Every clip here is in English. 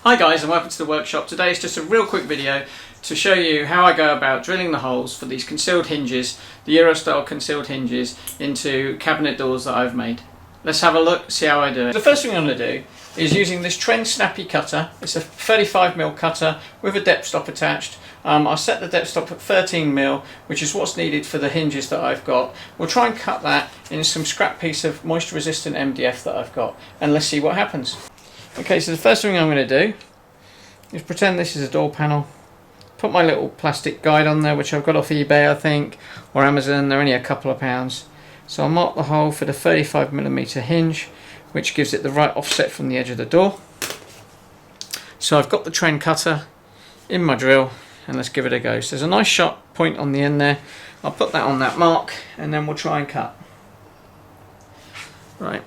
Hi guys, and welcome to the workshop. Today is just a real quick video to show you how I go about drilling the holes for these concealed hinges, the Euro style concealed hinges into cabinet doors that I've made. Let's have a look, see how I do it. The first thing I'm going to do is using this Trend Snappy cutter. It's a 35mm cutter with a depth stop attached. I'll set the depth stop at 13mm, which is what's needed for the hinges that I've got. We'll try and cut that in some scrap piece of moisture resistant MDF that I've got, and let's see what happens. Okay, so the first thing I'm going to do is pretend this is a door panel. Put my little plastic guide on there, which I've got off eBay I think, or Amazon. They're only a couple of pounds. So I'll mark the hole for the 35mm hinge, which gives it the right offset from the edge of the door. So I've got the Trend cutter in my drill, and let's give it a go. So there's a nice sharp point on the end there. I'll put that on that mark, and then we'll try and cut. Right.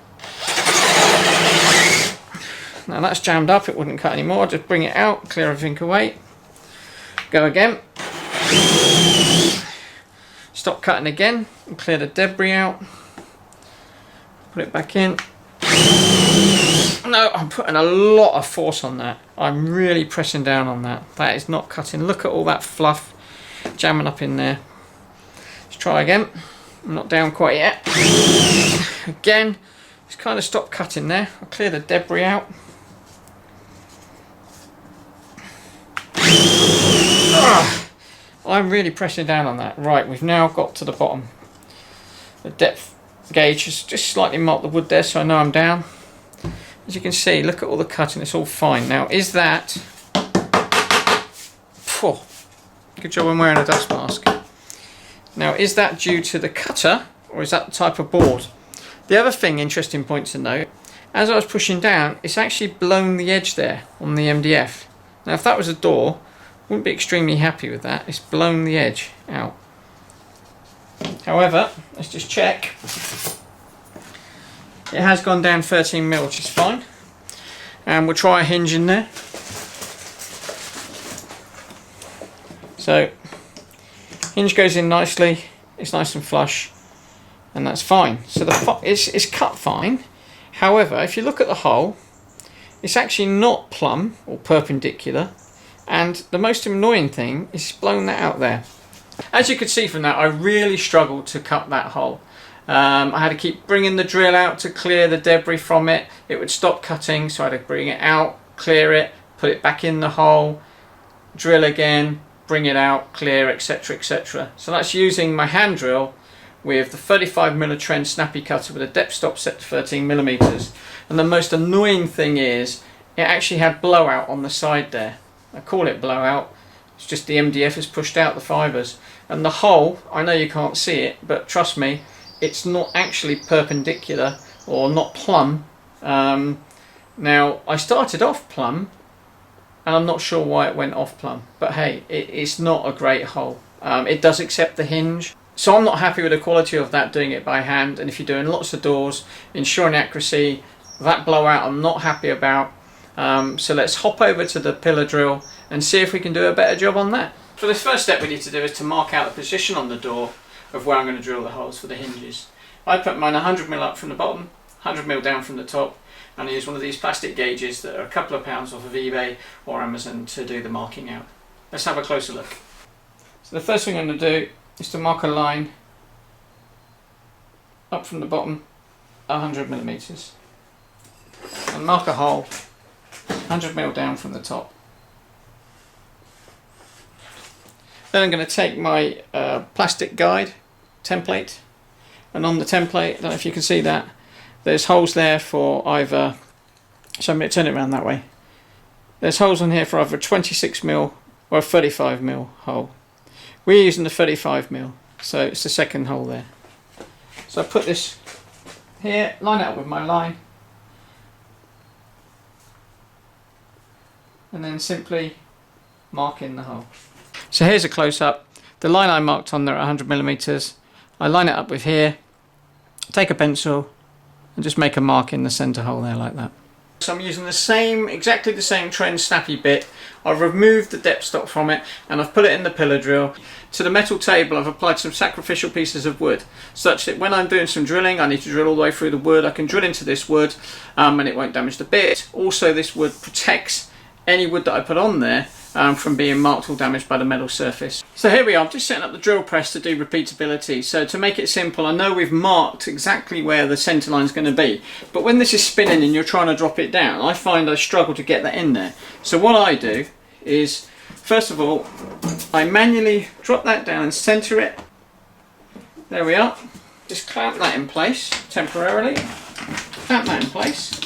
Now that's jammed up, it wouldn't cut anymore. I'll just bring it out, clear everything away. Go again. Stop cutting again and clear the debris out. Put it back in. No, I'm putting a lot of force on that. I'm really pressing down on that. That is not cutting. Look at all that fluff jamming up in there. Let's try again. I'm not down quite yet. Again, just kind of stop cutting there. I'll clear the debris out. I'm really pressing down on that. Right, we've now got to the bottom. The depth gauge has just slightly marked the wood there, so I know I'm down. As you can see, look at all the cutting, it's all fine. Now, is that... Oh, good job I'm wearing a dust mask. Now, is that due to the cutter, or is that the type of board? The other thing, interesting point to note, as I was pushing down, it's actually blown the edge there on the MDF. Now, if that was a door, wouldn't be extremely happy with that. It's blown the edge out. However, let's just check. It has gone down 13mm, which is fine. And we'll try a hinge in there. So, hinge goes in nicely. It's nice and flush, and that's fine. So it's cut fine. However, if you look at the hole, it's actually not plumb or perpendicular. And the most annoying thing is it's blown that out there. As you could see from that, I really struggled to cut that hole. I had to keep bringing the drill out to clear the debris from it. It would stop cutting, so I had to bring it out, clear it, put it back in the hole, drill again, bring it out, clear, etc, etc. So that's using my hand drill with the 35mm Trend Snappy cutter with a depth stop set to 13mm. And the most annoying thing is it actually had blowout on the side there. I call it blowout, it's just the MDF has pushed out the fibres. And the hole, I know you can't see it, but trust me, it's not actually perpendicular or not plumb. Now, I started off plumb, and I'm not sure why it went off plumb, but hey, it's not a great hole. It does accept the hinge. So I'm not happy with the quality of that doing it by hand, and if you're doing lots of doors, ensuring accuracy, that blowout I'm not happy about. So let's hop over to the pillar drill and see if we can do a better job on that. So the first step we need to do is to mark out the position on the door of where I'm going to drill the holes for the hinges. I put mine 100mm up from the bottom, 100mm down from the top, and I use one of these plastic gauges that are a couple of pounds off of eBay or Amazon to do the marking out. Let's have a closer look. So the first thing I'm going to do is to mark a line up from the bottom 100mm and mark a hole 100mm down from the top. Then I'm going to take my plastic guide template, and on the template, I don't know if you can see that, there's holes there for either, so I'm going to turn it around that way. There's holes on here for either a 26mm or a 35mm hole. We're using the 35mm, so it's the second hole there. So I put this here, line it up with my line, and then simply mark in the hole. So here's a close-up. The line I marked on there at 100mm, I line it up with here, take a pencil and just make a mark in the centre hole there like that. So I'm using exactly the same Trend Snappy bit. I've removed the depth stop from it and I've put it in the pillar drill. To the metal table I've applied some sacrificial pieces of wood, such that when I'm doing some drilling I need to drill all the way through the wood. I can drill into this wood and it won't damage the bit. Also, this wood protects any wood that I put on there from being marked or damaged by the metal surface. So here we are, I'm just setting up the drill press to do repeatability. So to make it simple, I know we've marked exactly where the centre line is going to be, but when this is spinning and you're trying to drop it down, I find I struggle to get that in there. So what I do is, first of all, I manually drop that down and centre it. There we are. Just clamp that in place temporarily. Clamp that in place.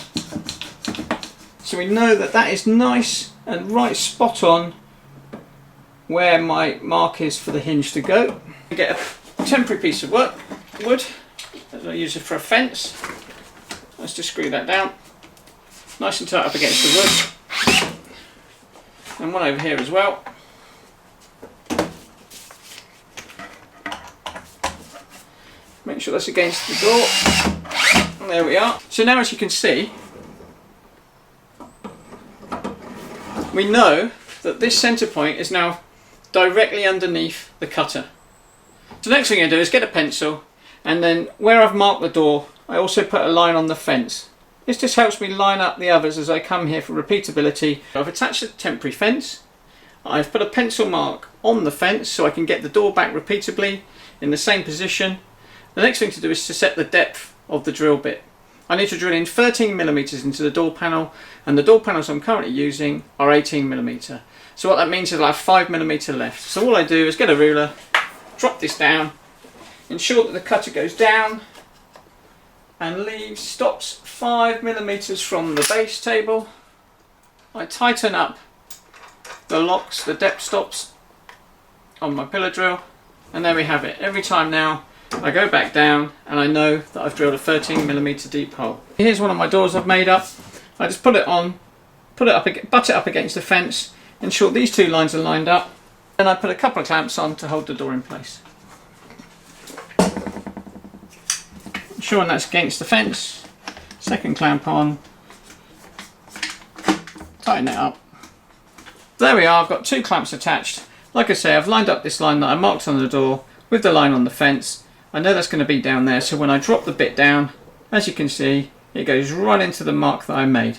So we know that that is nice and right spot on where my mark is for the hinge to go. I get a temporary piece of wood, as I use it for a fence. Let's just screw that down. Nice and tight up against the wood. And one over here as well. Make sure that's against the door. And there we are. So now, as you can see, we know that this centre point is now directly underneath the cutter. So the next thing I do is get a pencil, and then where I've marked the door, I also put a line on the fence. This just helps me line up the others as I come here for repeatability. I've attached a temporary fence. I've put a pencil mark on the fence so I can get the door back repeatably in the same position. The next thing to do is to set the depth of the drill bit. I need to drill in 13mm into the door panel, and the door panels I'm currently using are 18mm. So what that means is I have 5mm left. So all I do is get a ruler, drop this down, ensure that the cutter goes down and stops 5mm from the base table. I tighten up the locks, the depth stops on my pillar drill, and there we have it. Every time now I go back down and I know that I've drilled a 13mm deep hole. Here's one of my doors I've made up. I just put it on, butt it up against the fence, ensure these two lines are lined up, and I put a couple of clamps on to hold the door in place. Ensuring that's against the fence, second clamp on, tighten it up. There we are, I've got two clamps attached. Like I say, I've lined up this line that I marked on the door with the line on the fence. I know that's going to be down there, so when I drop the bit down, as you can see, it goes right into the mark that I made.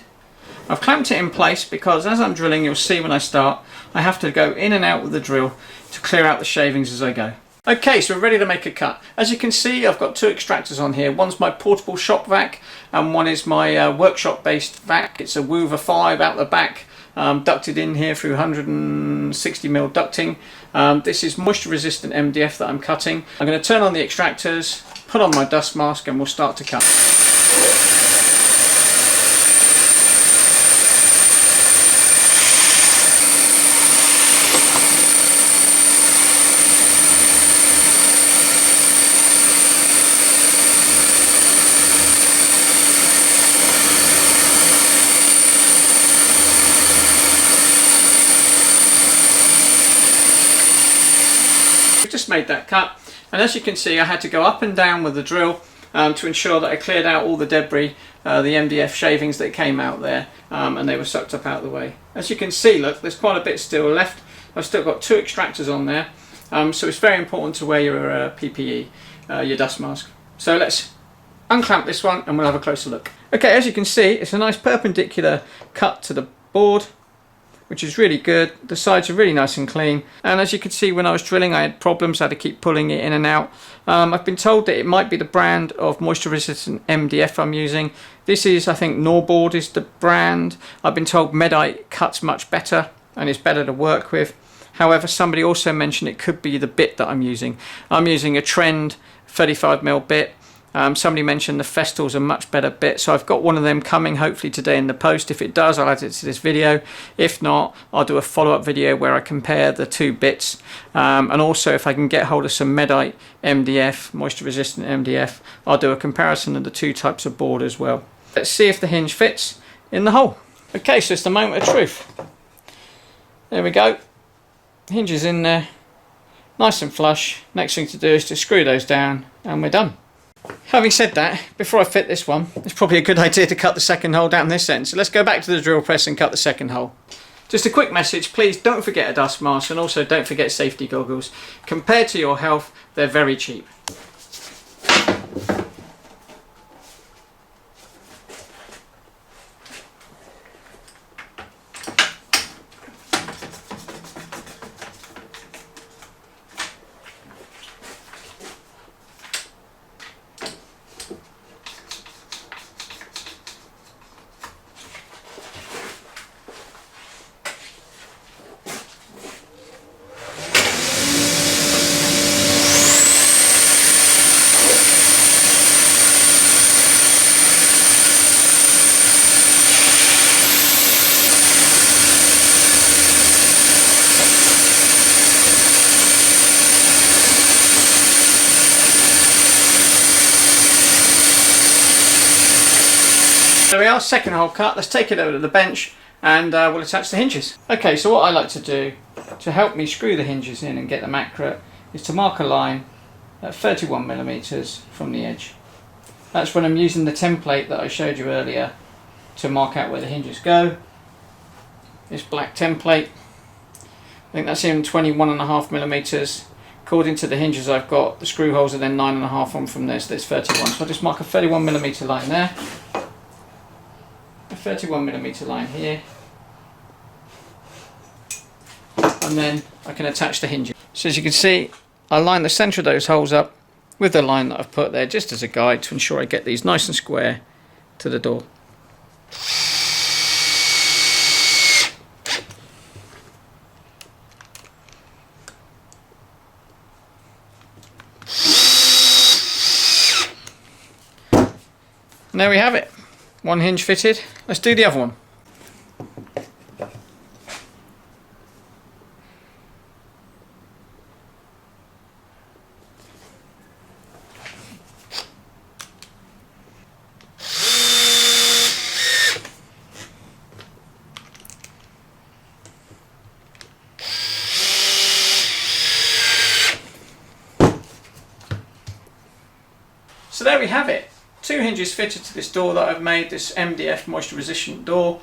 I've clamped it in place because as I'm drilling, you'll see when I start, I have to go in and out with the drill to clear out the shavings as I go. Okay, so we're ready to make a cut. As you can see, I've got two extractors on here. One's my portable shop vac, and one is my workshop-based vac. It's a Woover 5 out the back, ducted in here through 160mm ducting. This is moisture-resistant MDF that I'm cutting. I'm going to turn on the extractors, put on my dust mask, and we'll start to cut. Just made that cut, and as you can see I had to go up and down with the drill to ensure that I cleared out all the debris, the MDF shavings that came out there, and they were sucked up out of the way. As you can see, look, there's quite a bit still left. I've still got two extractors on there, so it's very important to wear your PPE, your dust mask. So let's unclamp this one and we'll have a closer look. Okay, as you can see, it's a nice perpendicular cut to the board, which is really good. The sides are really nice and clean, and as you can see when I was drilling I had problems, I had to keep pulling it in and out. I've been told that it might be the brand of moisture resistant MDF I'm using. This is, I think, Norboard is the brand. I've been told Medite cuts much better and is better to work with. However, somebody also mentioned it could be the bit that I'm using. I'm using a Trend 35mm bit. Somebody mentioned the Festal's a much better bit, so I've got one of them coming hopefully today in the post. If it does, I'll add it to this video. If not, I'll do a follow-up video where I compare the two bits, and also if I can get hold of some Medite MDF, moisture resistant MDF, I'll do a comparison of the two types of board as well. Let's see if the hinge fits in the hole. Okay, so it's the moment of truth. There we go, hinge is in there, nice and flush. Next thing to do is to screw those down and we're done. Having said that, before I fit this one, it's probably a good idea to cut the second hole down this end. So let's go back to the drill press and cut the second hole. Just a quick message, please don't forget a dust mask, and also don't forget safety goggles. Compared to your health, they're very cheap. There we are, second hole cut. Let's take it over to the bench and we'll attach the hinges. Okay, so what I like to do to help me screw the hinges in and get them accurate is to mark a line at 31mm from the edge. That's when I'm using the template that I showed you earlier to mark out where the hinges go. This black template, I think that's in 21.5mm. According to the hinges I've got, the screw holes are then 9.5 on from this, so there's 31. So I'll just mark a 31mm line there, a 31mm line here, and then I can attach the hinges. So as you can see, I line the centre of those holes up with the line that I've put there just as a guide to ensure I get these nice and square to the door. And there we have it, one hinge fitted. Let's do the other one. So there we have it. Two hinges fitted to this door that I've made, this MDF moisture resistant door.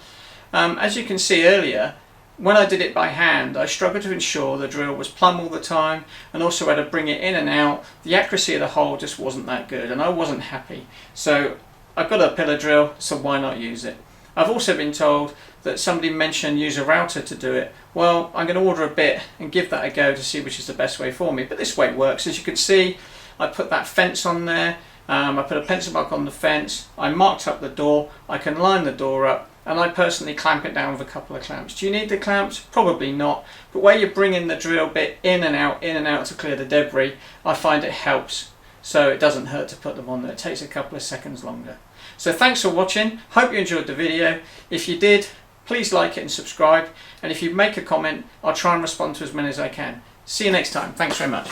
As you can see earlier, when I did it by hand, I struggled to ensure the drill was plumb all the time, and also had to bring it in and out. The accuracy of the hole just wasn't that good and I wasn't happy. So I've got a pillar drill, so why not use it? I've also been told that somebody mentioned use a router to do it. Well, I'm going to order a bit and give that a go to see which is the best way for me, but this way it works. As you can see, I put that fence on there. I put a pencil mark on the fence, I marked up the door, I can line the door up, and I personally clamp it down with a couple of clamps. Do you need the clamps? Probably not, but where you're bringing the drill bit in and out to clear the debris, I find it helps. So it doesn't hurt to put them on there, it takes a couple of seconds longer. So thanks for watching, hope you enjoyed the video. If you did, please like it and subscribe, and if you make a comment, I'll try and respond to as many as I can. See you next time, thanks very much.